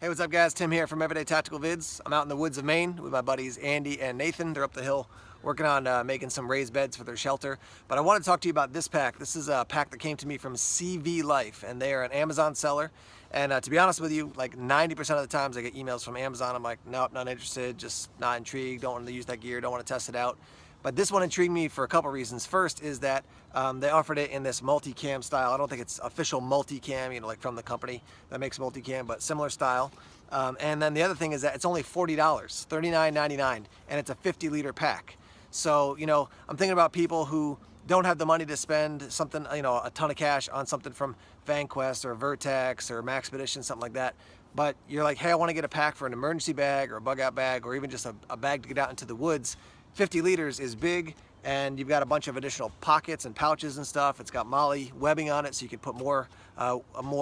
Hey, what's up guys? Tim here from Everyday Tactical Vids. I'm out in the woods of Maine with my buddies Andy and Nathan. They're up the hill working on making some raised beds for their shelter. But I want to talk to you about this pack. This is a pack that came to me from CVLife, and they are an Amazon seller. And to be honest with you, like 90% of the times I get emails from Amazon, I'm like, nope, not interested, just not intrigued, don't want to use that gear, don't want to test it out. But this one intrigued me for a couple reasons. First is that they offered it in this multicam style. I don't think it's official multicam, you know, like from the company that makes multicam, but similar style. And then the other thing is that it's only $40, $39.99, and it's a 50-liter pack. So, you know, I'm thinking about people who don't have the money to spend something, you know, a ton of cash on something from VanQuest or Vertex or Maxpedition, something like that. But you're like, hey, I want to get a pack for an emergency bag or a bug out bag or even just a bag to get out into the woods. 50 liters is big, and you've got a bunch of additional pockets and pouches and stuff. It's got MOLLE webbing on it, so you can put more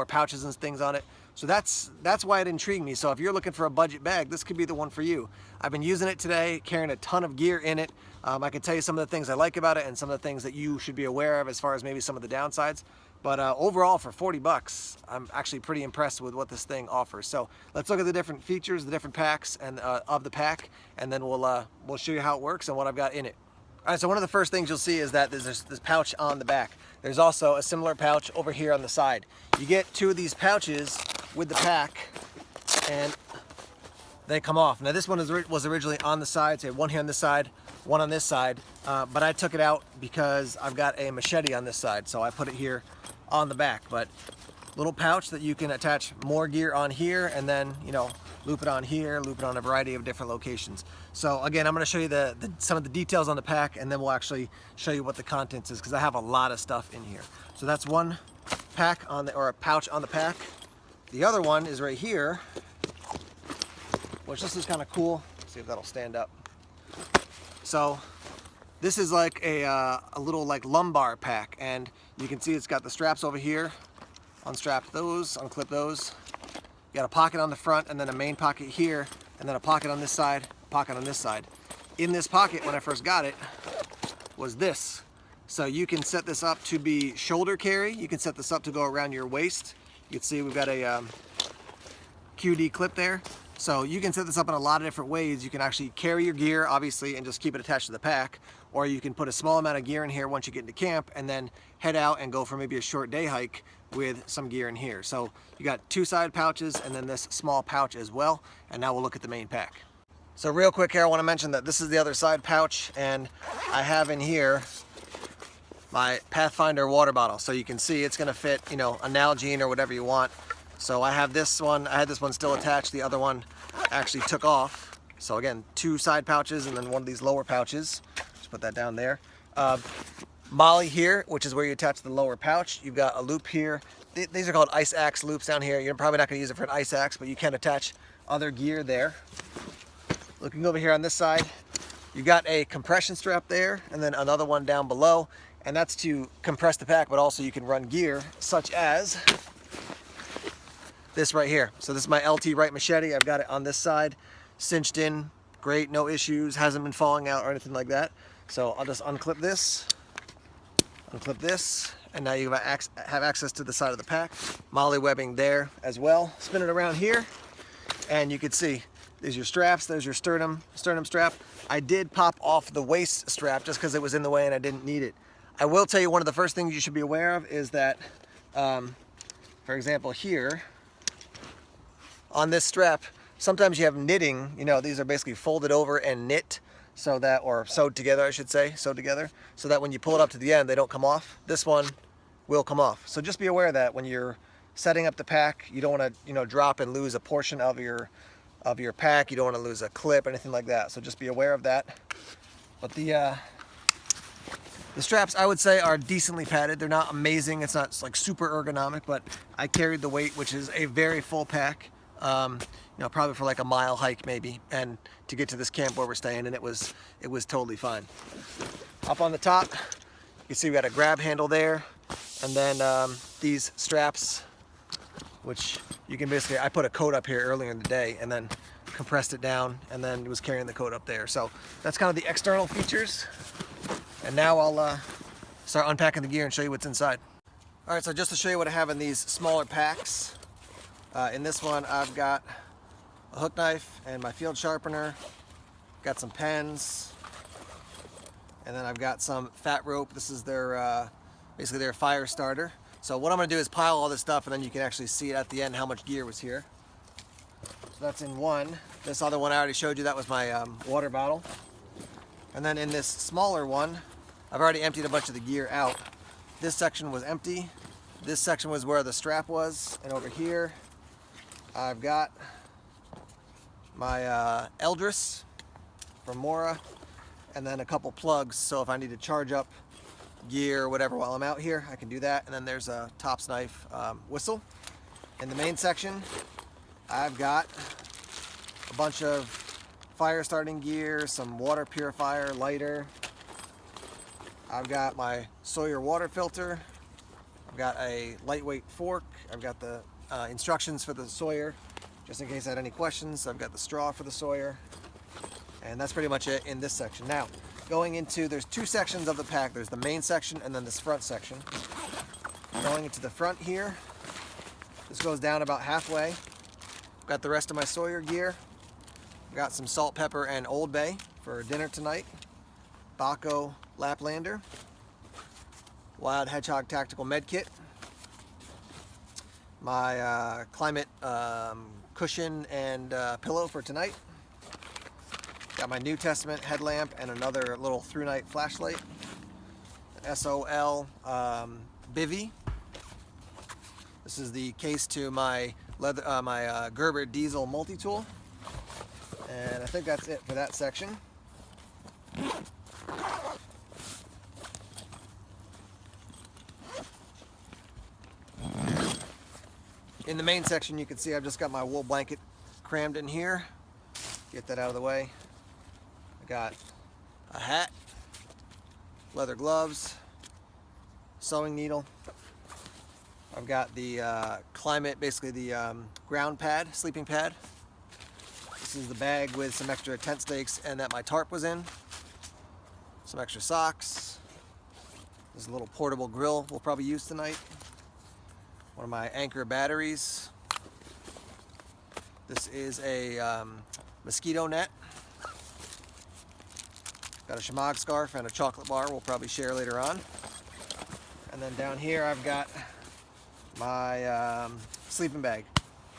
pouches and things on it. So that's why it intrigued me. So if you're looking for a budget bag, this could be the one for you. I've been using it today, carrying a ton of gear in it. I can tell you some of the things I like about it and some of the things that you should be aware of as far as maybe some of the downsides. But overall, for 40 bucks, I'm actually pretty impressed with what this thing offers. So let's look at the different features, the different packs and of the pack, and then we'll show you how it works and what I've got in it. All right, so one of the first things you'll see is that there's this pouch on the back. There's also a similar pouch over here on the side. You get two of these pouches with the pack, and they come off. Now this one was originally on the side, so you have one here on this side, one on this side, but I took it out because I've got a machete on this side, so I put it here on the back. But little pouch that you can attach more gear on here, and then, you know, loop it on here, loop it on a variety of different locations. So again, I'm going to show you some of the details on the pack, and then we'll actually show you what the contents is, because I have a lot of stuff in here. So that's one pack on or a pouch on the pack. The other one is right here, which this is kind of cool. Let's see if that'll stand up. So this is like a little like lumbar pack, and you can see it's got the straps over here. Unstrap those, unclip those. You got a pocket on the front, and then a main pocket here, and then a pocket on this side, a pocket on this side. In this pocket, when I first got it, was this. So you can set this up to be shoulder carry. You can set this up to go around your waist. You can see we've got a QD clip there. So you can set this up in a lot of different ways. You can actually carry your gear, obviously, and just keep it attached to the pack. Or you can put a small amount of gear in here once you get into camp, and then head out and go for maybe a short day hike with some gear in here. So you got two side pouches and then this small pouch as well. And now we'll look at the main pack. So real quick here, I want to mention that this is the other side pouch, and I have in here my Pathfinder water bottle. So you can see it's going to fit, you know, a Nalgene or whatever you want. So I have this one, I had this one still attached, the other one actually took off. So again, two side pouches and then one of these lower pouches. Just put that down there. MOLLE here, which is where you attach the lower pouch. You've got a loop here. These are called ice axe loops down here. You're probably not going to use it for an ice axe, but you can attach other gear there. Looking over here on this side, you've got a compression strap there, and then another one down below, and that's to compress the pack, but also you can run gear such as this right here. So this is my LT Right machete. I've got it on this side, cinched in, great, no issues, hasn't been falling out or anything like that. So I'll just unclip this, and now you have access to the side of the pack. MOLLE webbing there as well. Spin it around here, and you can see there's your straps, there's your sternum strap. I did pop off the waist strap just because it was in the way and I didn't need it. I will tell you, one of the first things you should be aware of is that, for example here, on this strap, sometimes you have knitting, you know, these are basically folded over and knit, so that, or sewed together, I should say, sewed together, so that when you pull it up to the end, they don't come off. This one will come off. So just be aware that when you're setting up the pack, you don't want to, you know, drop and lose a portion of your pack. You don't want to lose a clip, anything like that. So just be aware of that. But the straps, I would say, are decently padded. They're not amazing. It's not like super ergonomic, but I carried the weight, which is a very full pack. You know, probably for like a mile hike maybe, and to get to this camp where we're staying, and it was totally fine. Up on the top, you can see we got a grab handle there, and then these straps, which you can basically, I put a coat up here earlier in the day and then compressed it down, and then was carrying the coat up there. So that's kind of the external features. And now I'll start unpacking the gear and show you what's inside. All right, so just to show you what I have in these smaller packs, in this one I've got a hook knife and my field sharpener. Got some pens. And then I've got some fat rope. This is their, basically their fire starter. So what I'm gonna do is pile all this stuff and then you can actually see it at the end how much gear was here. So that's in one. This other one I already showed you, that was my water bottle. And then in this smaller one, I've already emptied a bunch of the gear out. This section was empty. This section was where the strap was. And over here, I've got my Eldris from Mora, and then a couple plugs. So if I need to charge up gear or whatever while I'm out here, I can do that. And then there's a Tops knife whistle. In the main section, I've got a bunch of fire starting gear, some water purifier, lighter. I've got my Sawyer water filter. I've got a lightweight fork. I've got the instructions for the Sawyer, just in case I had any questions. I've got the straw for the Sawyer. And that's pretty much it in this section. Now, going into, there's two sections of the pack. There's the main section and then this front section. Going into the front here, this goes down about halfway. I've got the rest of my Sawyer gear. I've got some salt, pepper, and Old Bay for dinner tonight. Baco Laplander. Wild Hedgehog Tactical Med Kit. My climate cushion and pillow for tonight. Got my New Testament headlamp and another little through night flashlight. SOL bivy. This is the case to my leather, Gerber diesel multi-tool. And I think that's it for that section. In the main section, you can see I've just got my wool blanket crammed in here. Get that out of the way. I got a hat, leather gloves, sewing needle. I've got the climate, basically the ground pad, sleeping pad. This is the bag with some extra tent stakes and that my tarp was in. Some extra socks. There's a little portable grill we'll probably use tonight. One of my Anchor batteries. This is a mosquito net. Got a Shemagh scarf and a chocolate bar we'll probably share later on. And then down here I've got my sleeping bag.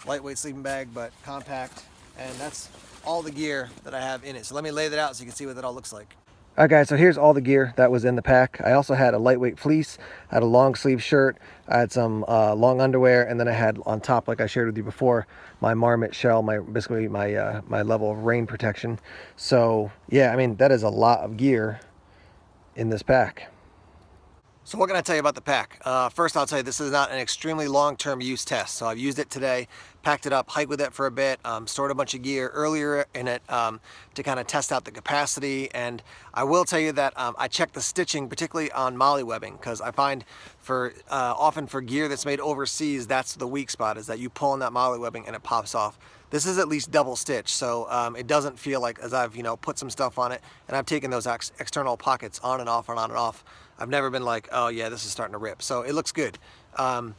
Lightweight sleeping bag, but compact. And that's all the gear that I have in it. So let me lay that out so you can see what that all looks like. Alright guys, so here's all the gear that was in the pack. I also had a lightweight fleece, I had a long sleeve shirt, I had some long underwear, and then I had on top, like I shared with you before, my marmot shell, basically my level of rain protection. So yeah, I mean, that is a lot of gear in this pack. So what can I tell you about the pack? First, I'll tell you this is not an extremely long-term use test. So I've used it today, packed it up, hiked with it for a bit, stored a bunch of gear earlier in it to kind of test out the capacity. And I will tell you that I check the stitching, particularly on molly webbing, because I find often for gear that's made overseas, that's the weak spot, is that you pull on that molly webbing and it pops off. This is at least double stitch, so it doesn't feel like, as I've put some stuff on it, and I've taken those external pockets on and off and on and off. I've never been like, oh yeah, this is starting to rip. So it looks good. And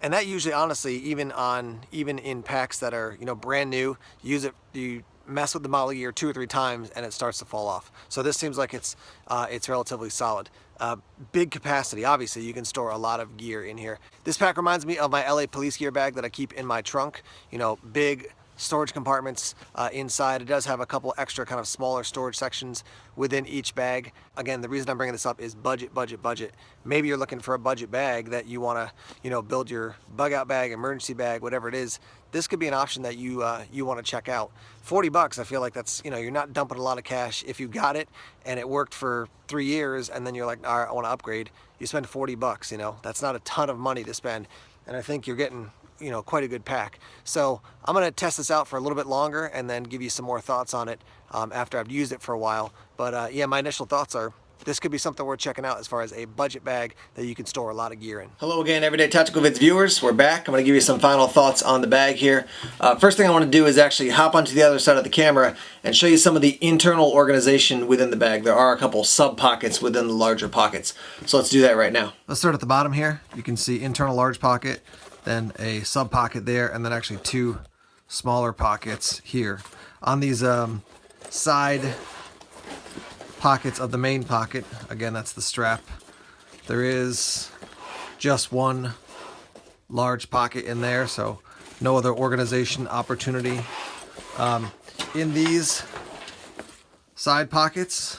that usually, honestly, even in packs that are brand new, you mess with the molly gear 2 or 3 times and it starts to fall off. So this seems like it's relatively solid. Big capacity. Obviously, you can store a lot of gear in here. This pack reminds me of my LA police gear bag that I keep in my trunk. Big storage compartments inside. It does have a couple extra kind of smaller storage sections within each bag. Again, the reason I'm bringing this up is budget, budget, budget. Maybe you're looking for a budget bag that you want to, build your bug out bag, emergency bag, whatever it is. This could be an option that you want to check out. $40, I feel like that's, you're not dumping a lot of cash. If you got it and it worked for 3 years and then you're like, all right, I want to upgrade, you spend $40, that's not a ton of money to spend. And I think you're getting quite a good pack. So I'm going to test this out for a little bit longer and then give you some more thoughts on it after I've used it for a while. But yeah, my initial thoughts are this could be something worth checking out as far as a budget bag that you can store a lot of gear in. Hello again, Everyday Tactical Vids viewers. We're back. I'm going to give you some final thoughts on the bag here. First thing I want to do is actually hop onto the other side of the camera and show you some of the internal organization within the bag. There are a couple sub pockets within the larger pockets. So let's do that right now. Let's start at the bottom here. You can see internal large pocket, then a sub pocket there, and then actually 2 smaller pockets here. On these side pockets of the main pocket, again, that's the strap, there is just one large pocket in there, so no other organization opportunity. In these side pockets,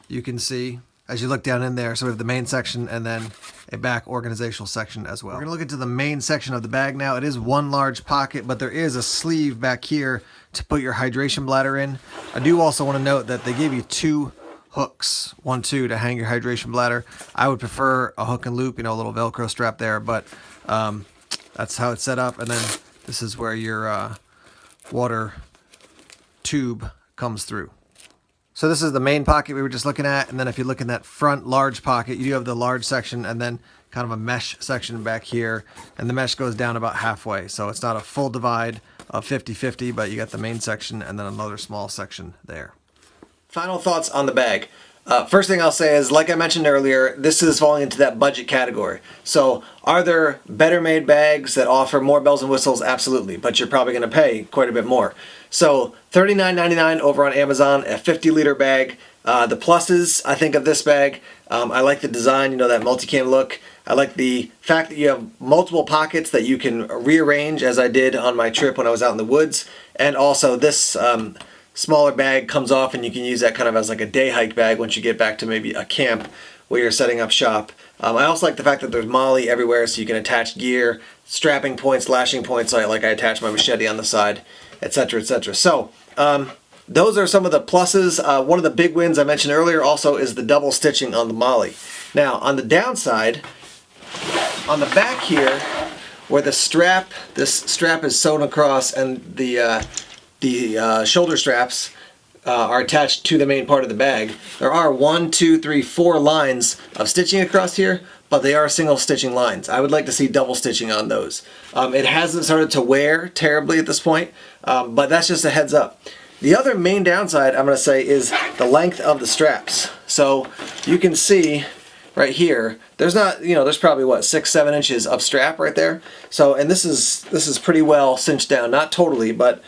you can see as you look down in there, so we have the main section and then a back organizational section as well. We're gonna look into the main section of the bag now. It is one large pocket, but there is a sleeve back here to put your hydration bladder in. I do also want to note that they gave you two hooks, 1, 2, to hang your hydration bladder. I would prefer a hook and loop, you know, a little Velcro strap there, but that's how it's set up. And then this is where your water tube comes through. So this is the main pocket we were just looking at, and then if you look in that front large pocket, you do have the large section and then kind of a mesh section back here, and the mesh goes down about halfway. So it's not a full divide of 50-50, but you got the main section and then another small section there. Final thoughts on the bag. First thing I'll say is, like I mentioned earlier, this is falling into that budget category. So are there better made bags that offer more bells and whistles? Absolutely, but you're probably going to pay quite a bit more. So $39.99 over on Amazon, a 50-liter bag. The pluses, I think, of this bag, I like the design, you know, that multicam look. I like the fact that you have multiple pockets that you can rearrange, as I did on my trip when I was out in the woods. And also this smaller bag comes off and you can use that kind of as like a day hike bag once you get back to maybe a camp where you're setting up shop. I also like the fact that there's MOLLE everywhere, so you can attach gear, strapping points, lashing points, like I attach my machete on the side, etc., etc. So those are some of the pluses. One of the big wins I mentioned earlier also is the double stitching on the MOLLE. Now on the downside, on the back here, where the strap, this strap is sewn across and the shoulder straps are attached to the main part of the bag, there are 1, 2, 3, 4 lines of stitching across here, but they are single stitching lines. I would like to see double stitching on those. It hasn't started to wear terribly at this point, but that's just a heads up. The other main downside I'm going to say is the length of the straps. So you can see right here, there's not, you know, there's probably what, 6-7 inches of strap right there. So, and this is pretty well cinched down, not totally, but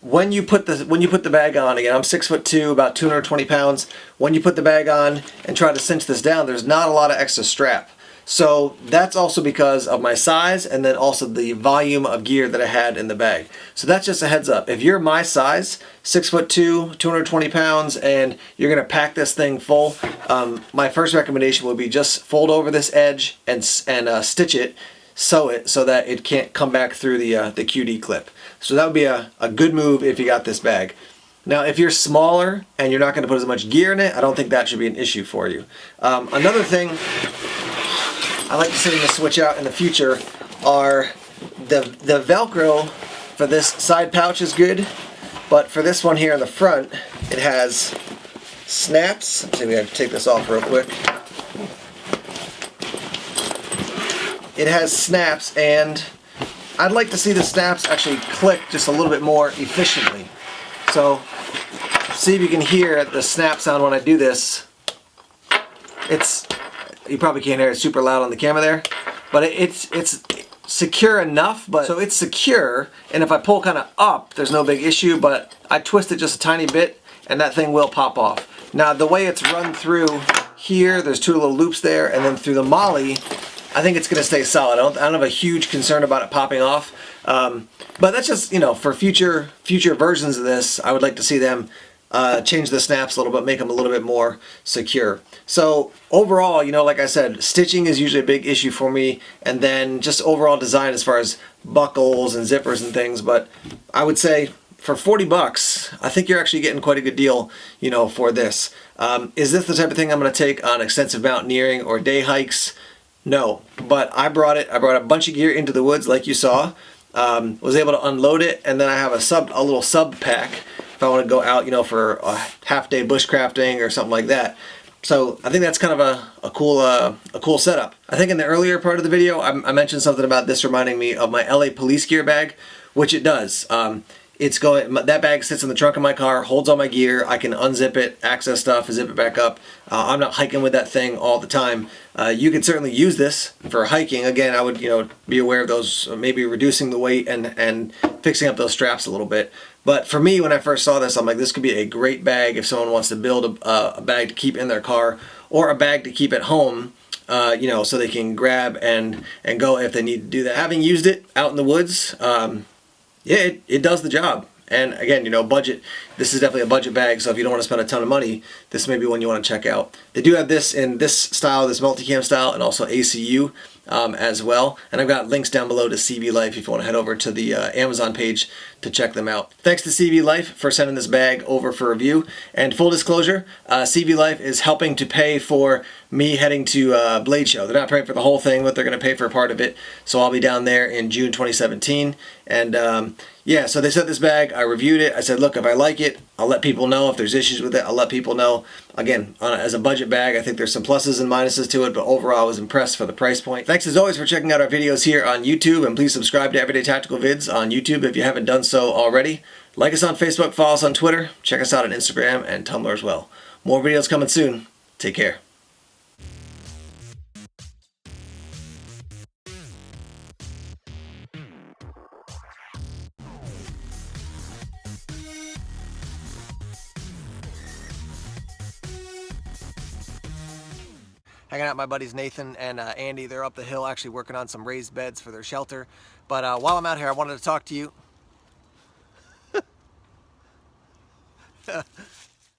when you put the bag on, again, I'm 6'2", about 220 pounds. When you put the bag on and try to cinch this down, there's not a lot of extra strap. So that's also because of my size and then also the volume of gear that I had in the bag. So that's just a heads up. If you're my size, 6'2", 220 pounds, and you're gonna pack this thing full, my first recommendation would be just fold over this edge and stitch it, sew it so that it can't come back through the QD clip. So that would be a good move if you got this bag. Now, if you're smaller and you're not going to put as much gear in it, I don't think that should be an issue for you. Another thing I like to see them switch out in the future are the Velcro for this side pouch is good, but for this one here in the front, it has snaps. Let's see, we have to take this off real quick. It has snaps, and I'd like to see the snaps actually click just a little bit more efficiently. So see if you can hear the snap sound when I do this. You probably can't hear it super loud on the camera there, but it's secure enough, but so it's secure, and if I pull kind of up, there's no big issue, but I twist it just a tiny bit and that thing will pop off. Now the way it's run through here, there's 2 little loops there, and then through the MOLLE, I think it's going to stay solid. I don't have a huge concern about it popping off, but that's just, you know, for future versions of this, I would like to see them change the snaps a little bit, make them a little bit more secure. So overall, you know, like I said, stitching is usually a big issue for me, and then just overall design as far as buckles and zippers and things. But I would say for 40 bucks, I think you're actually getting quite a good deal, you know, for this. Is this the type of thing I'm going to take on extensive mountaineering or day hikes? No, but I brought a bunch of gear into the woods, like you saw. Was able to unload it, and then I have a little sub pack if I want to go out, you know, for a half-day bushcrafting or something like that. So I think that's kind of a cool setup. I think in the earlier part of the video, I mentioned something about this reminding me of my LA police gear bag, which it does. it's going, that bag sits in the trunk of my car, holds all my gear. I can unzip it, access stuff, zip it back up. I'm not hiking with that thing all the time. You can certainly use this for hiking. Again, I would, be aware of those, maybe reducing the weight and fixing up those straps a little bit. But for me, when I first saw this, I'm like, this could be a great bag if someone wants to build a bag to keep in their car, or a bag to keep at home, so they can grab and go if they need to do that. Having used it out in the woods, yeah, it does the job. And again, budget, this is definitely a budget bag, so if you don't want to spend a ton of money, this may be one you want to check out. They do have this in this style, this multicam style, and also ACU as well. And I've got links down below to CVLife if you want to head over to the Amazon page to check them out. Thanks to CVLife for sending this bag over for review. And full disclosure, CVLife is helping to pay for me heading to Blade Show. They're not paying for the whole thing, but they're going to pay for a part of it. So I'll be down there in June 2017. And yeah, so they sent this bag. I reviewed it. I said, look, if I like it, I'll let people know. If there's issues with it, I'll let people know. Again, as a budget bag, I think there's some pluses and minuses to it, but overall I was impressed for the price point. Thanks as always for checking out our videos here on YouTube, and please subscribe to Everyday Tactical Vids on YouTube if you haven't done so already. Like us on Facebook, follow us on Twitter, check us out on Instagram and Tumblr as well. More videos coming soon. Take care. Hanging out with my buddies Nathan and Andy. They're up the hill actually working on some raised beds for their shelter. But while I'm out here, I wanted to talk to you.